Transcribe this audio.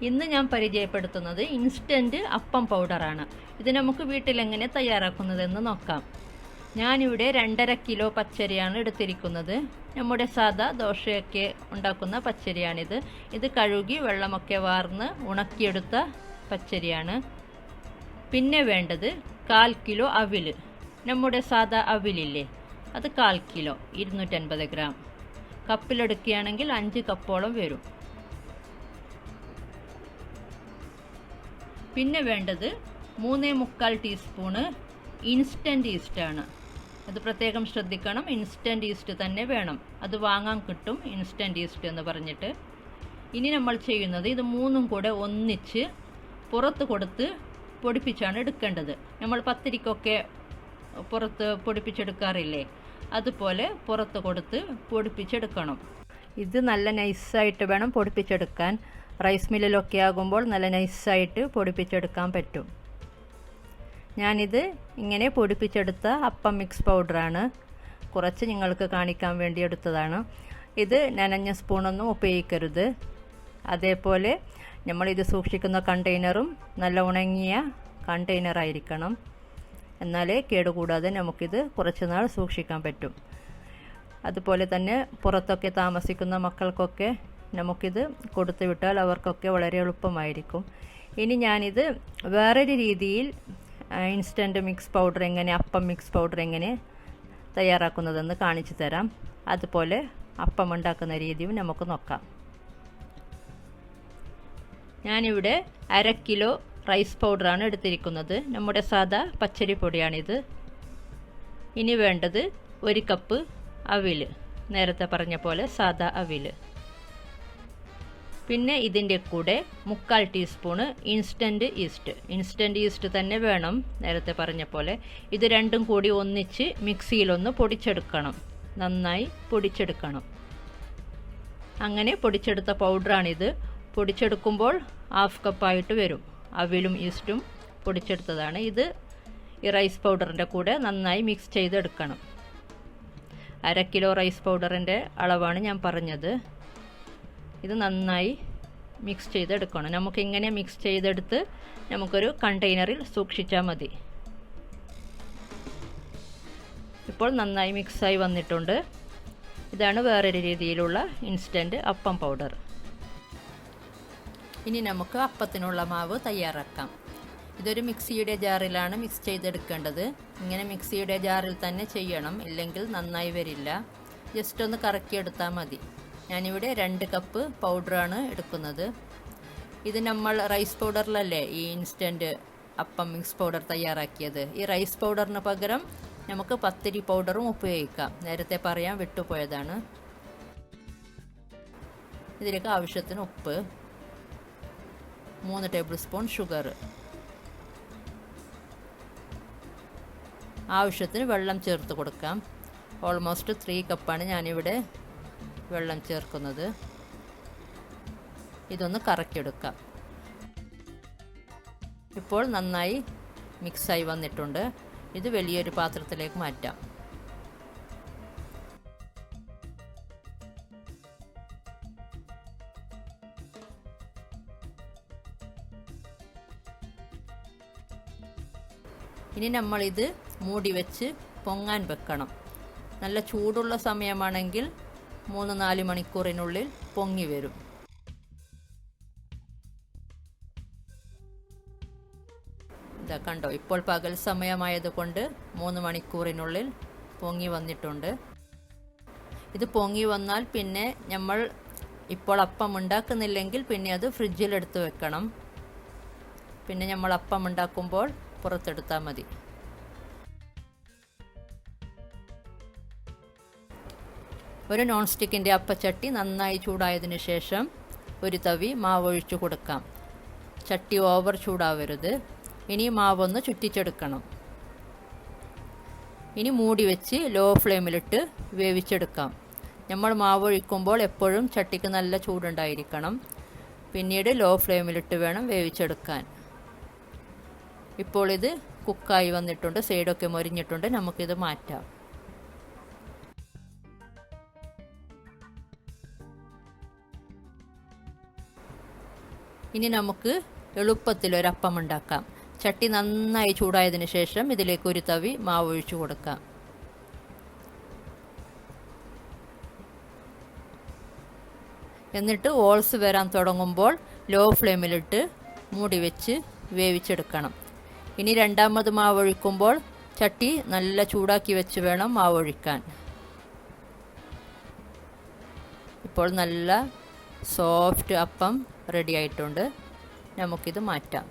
ഇന്ന് ഞാൻ പരിചയപ്പെടുത്തുന്നത് ഇൻസ്റ്റൻറ്റ് അപ്പം പൗഡറാണ്. ഇത് നമുക്ക് വീട്ടിലെങ്ങനെ തയ്യാറാക്കുന്നതെന്ന് നോക്കാം. ഞാനിവിടെ 2.5 കിലോ പച്ചരിയാണ് എടുത്തിരിക്കുന്നത്. നമ്മുടെ സാദാ ദോശയൊക്കെ ഉണ്ടാക്കുന്ന പച്ചരിയാണിത്. ഇത് കഴുകി വെള്ളമൊക്കെ വാർന്ന് ഉണക്കിയെടുത്ത പച്ചരിയാണ്. പിന്നെ വേണ്ടത് 1/4 കിലോ അവിൽ. നമ്മുടെ സാദാ അവിലില്ലേ, അത് 1/4 കിലോ 250 ഗ്രാം. കപ്പിലെടുക്കുകയാണെങ്കിൽ 5 കപ്പോളം വരും. പിന്നെ വേണ്ടത് 3/4 ടീസ്പൂണ് ഇൻസ്റ്റൻറ്റ് ഈസ്റ്റാണ്. അത് പ്രത്യേകം ശ്രദ്ധിക്കണം, ഇൻസ്റ്റൻറ്റ് ഈസ്റ്റ് തന്നെ വേണം. അത് വാങ്ങാൻ കിട്ടും, ഇൻസ്റ്റൻറ്റ് ഈസ്റ്റ് എന്ന് പറഞ്ഞിട്ട്. ഇനി നമ്മൾ ചെയ്യുന്നത് ഇത് മൂന്നും കൂടെ ഒന്നിച്ച് പുറത്ത് കൊടുത്ത് പൊടിപ്പിച്ചാണ് എടുക്കേണ്ടത്. നമ്മൾ പത്തിരിക്കൊക്കെ പുറത്ത് പൊടിപ്പിച്ചെടുക്കാറില്ലേ, അതുപോലെ പുറത്ത് കൊടുത്ത് പൊടിപ്പിച്ചെടുക്കണം. ഇത് നല്ല നൈസായിട്ട് വേണം പൊടിപ്പിച്ചെടുക്കാൻ. റൈസ് മില്ലിലൊക്കെ ആകുമ്പോൾ നല്ല നൈസായിട്ട് പൊടിപ്പിച്ചെടുക്കാൻ പറ്റും. ഞാനിത് ഇങ്ങനെ പൊടിപ്പിച്ചെടുത്ത അപ്പം മിക്സ് പൗഡറാണ്. കുറച്ച് നിങ്ങൾക്ക് കാണിക്കാൻ വേണ്ടി എടുത്തതാണ്. ഇത് നനഞ്ഞ സ്പൂണൊന്നും ഉപയോഗിക്കരുത്. അതേപോലെ നമ്മളിത് സൂക്ഷിക്കുന്ന കണ്ടെയ്നറും നല്ല ഉണങ്ങിയ കണ്ടെയ്നറായിരിക്കണം. എന്നാലേ കേടുകൂടാതെ നമുക്കിത് കുറച്ച് നാൾ സൂക്ഷിക്കാൻ പറ്റും. അതുപോലെ തന്നെ പുറത്തൊക്കെ താമസിക്കുന്ന മക്കൾക്കൊക്കെ നമുക്കിത് കൊടുത്തു വിട്ടാൽ അവർക്കൊക്കെ വളരെ എളുപ്പമായിരിക്കും. ഇനി ഞാനിത് വേറൊരു രീതിയിൽ ഇൻസ്റ്റൻറ്റ് മിക്സ് പൗഡർ എങ്ങനെ, അപ്പം മിക്സ് പൗഡർ എങ്ങനെ തയ്യാറാക്കുന്നതെന്ന് കാണിച്ചു തരാം. അതുപോലെ അപ്പം ഉണ്ടാക്കുന്ന രീതിയും നമുക്ക് നോക്കാം. ഞാനിവിടെ 1/2 കിലോ റൈസ് പൗഡറാണ് എടുത്തിരിക്കുന്നത്. നമ്മുടെ സാദാ പച്ചരി പൊടിയാണിത്. ഇനി വേണ്ടത് 1 കപ്പ് അവിൽ, നേരത്തെ പറഞ്ഞ പോലെ സാദാ അവിൽ. പിന്നെ ഇതിൻ്റെ കൂടെ 3/4 ടീസ്പൂണ് ഇൻസ്റ്റൻറ്റ് ഈസ്റ്റ് തന്നെ വേണം, നേരത്തെ പറഞ്ഞ പോലെ. ഇത് രണ്ടും കൂടി ഒന്നിച്ച് മിക്സിയിലൊന്ന് പൊടിച്ചെടുക്കണം, നന്നായി പൊടിച്ചെടുക്കണം. അങ്ങനെ പൊടിച്ചെടുത്ത പൗഡറാണിത്. പൊടിച്ചെടുക്കുമ്പോൾ 1/2 കപ്പായിട്ട് വരും. അവിലും ഈസ്റ്റും പൊടിച്ചെടുത്തതാണ്. ഇത് ഈ റൈസ് പൗഡറിൻ്റെ കൂടെ നന്നായി മിക്സ് ചെയ്തെടുക്കണം. 1/2 കിലോ റൈസ് പൗഡറിൻ്റെ അളവാണ് ഞാൻ പറഞ്ഞത്. ഇത് നന്നായി മിക്സ് ചെയ്തെടുക്കണം. നമുക്കിങ്ങനെ മിക്സ് ചെയ്തെടുത്ത് നമുക്കൊരു കണ്ടെയ്നറിൽ സൂക്ഷിച്ചാൽ മതി. ഇപ്പോൾ നന്നായി മിക്സായി വന്നിട്ടുണ്ട്. ഇതാണ് വേറൊരു രീതിയിലുള്ള ഇൻസ്റ്റൻറ്റ് അപ്പം പൗഡർ. ഇനി നമുക്ക് അപ്പത്തിനുള്ള മാവ് തയ്യാറാക്കാം. ഇതൊരു മിക്സിയുടെ ജാറിലാണ് മിക്സ് ചെയ്തെടുക്കേണ്ടത്. ഇങ്ങനെ മിക്സിയുടെ ജാറിൽ തന്നെ ചെയ്യണം, ഇല്ലെങ്കിൽ നന്നായി വരില്ല. ജസ്റ്റ് ഒന്ന് കറക്കിയെടുത്താൽ മതി. ഞാനിവിടെ 2 കപ്പ് പൗഡറാണ് എടുക്കുന്നത്. ഇത് നമ്മൾ റൈസ് പൗഡറിലല്ലേ ഈ ഇൻസ്റ്റൻറ്റ് അപ്പം മിക്സ് പൗഡർ തയ്യാറാക്കിയത്. ഈ റൈസ് പൗഡറിന് പകരം നമുക്ക് പത്തിരി പൗഡറും ഉപയോഗിക്കാം. നേരത്തെ പറയാൻ വിട്ടുപോയതാണ്. ഇതിലേക്ക് ആവശ്യത്തിന് ഉപ്പ്, 3 ടേബിൾ സ്പൂൺ ഷുഗർ, ആവശ്യത്തിന് വെള്ളം ചേർത്ത് കൊടുക്കാം. ഓൾമോസ്റ്റ് 3 കപ്പാണ് ഞാനിവിടെ വെള്ളം ചേർക്കുന്നത്. ഇതൊന്ന് കറക്കിയെടുക്കാം. ഇപ്പോൾ നന്നായി മിക്സായി വന്നിട്ടുണ്ട്. ഇത് വലിയൊരു പാത്രത്തിലേക്ക് മാറ്റാം. ഇനി നമ്മളിത് മൂടി വെച്ച് പൊങ്ങാൻ വെക്കണം. നല്ല ചൂടുള്ള സമയമാണെങ്കിൽ 3-4 മണിക്കൂറിനുള്ളിൽ പൊങ്ങി വരും. ഇതാ കണ്ടോ, ഇപ്പോൾ പകൽ സമയമായതുകൊണ്ട് 3 മണിക്കൂറിനുള്ളിൽ പൊങ്ങി വന്നിട്ടുണ്ട്. ഇത് പൊങ്ങി വന്നാൽ പിന്നെ നമ്മൾ ഇപ്പോൾ അപ്പം ഉണ്ടാക്കുന്നില്ലെങ്കിൽ പിന്നെ അത് ഫ്രിഡ്ജിലെടുത്ത് വെക്കണം. പിന്നെ നമ്മൾ അപ്പം ഉണ്ടാക്കുമ്പോൾ പുറത്തെടുത്താൽ മതി. ഒരു നോൺ സ്റ്റിക്കിൻ്റെ അപ്പച്ചട്ടി നന്നായി ചൂടായതിനു ശേഷം ഒരു തവി മാവ് ഒഴിച്ചു കൊടുക്കാം. ചട്ടി ഓവർ ചൂടാവരുത്. ഇനി മാവൊന്ന് ചുറ്റിച്ചെടുക്കണം. ഇനി മൂടി വെച്ച് ലോ ഫ്ലെയിമിലിട്ട് വേവിച്ചെടുക്കാം. നമ്മൾ മാവ് ഒഴിക്കുമ്പോൾ എപ്പോഴും ചട്ടിക്ക് നല്ല ചൂടുണ്ടായിരിക്കണം. പിന്നീട് ലോ ഫ്ലെയിമിലിട്ട് വേണം വേവിച്ചെടുക്കാൻ. ഇപ്പോൾ ഇത് കുക്കായി വന്നിട്ടുണ്ട്, സൈഡൊക്കെ മൊരിഞ്ഞിട്ടുണ്ട്. നമുക്കിത് മാറ്റാം. ഇനി നമുക്ക് എളുപ്പത്തിലൊരപ്പം ഉണ്ടാക്കാം. ചട്ടി നന്നായി ചൂടായതിന് ശേഷം ഇതിലേക്ക് ഒരു തവി മാവ് ഒഴിച്ചു കൊടുക്കാം. എന്നിട്ട് ഓൾസ് വരാൻ തുടങ്ങുമ്പോൾ ലോ ഫ്ലെയിമിലിട്ട് മൂടി വെച്ച് വേവിച്ചെടുക്കണം. ഇനി രണ്ടാമത് മാവ് ഒഴിക്കുമ്പോൾ ചട്ടി നല്ല ചൂടാക്കി വെച്ച് വേണം മാവ് ഒഴിക്കാൻ. ഇപ്പോൾ നല്ല സോഫ്റ്റ് അപ്പം റെഡി ആയിട്ടുണ്ട്. നമുക്കിത് മാറ്റാം.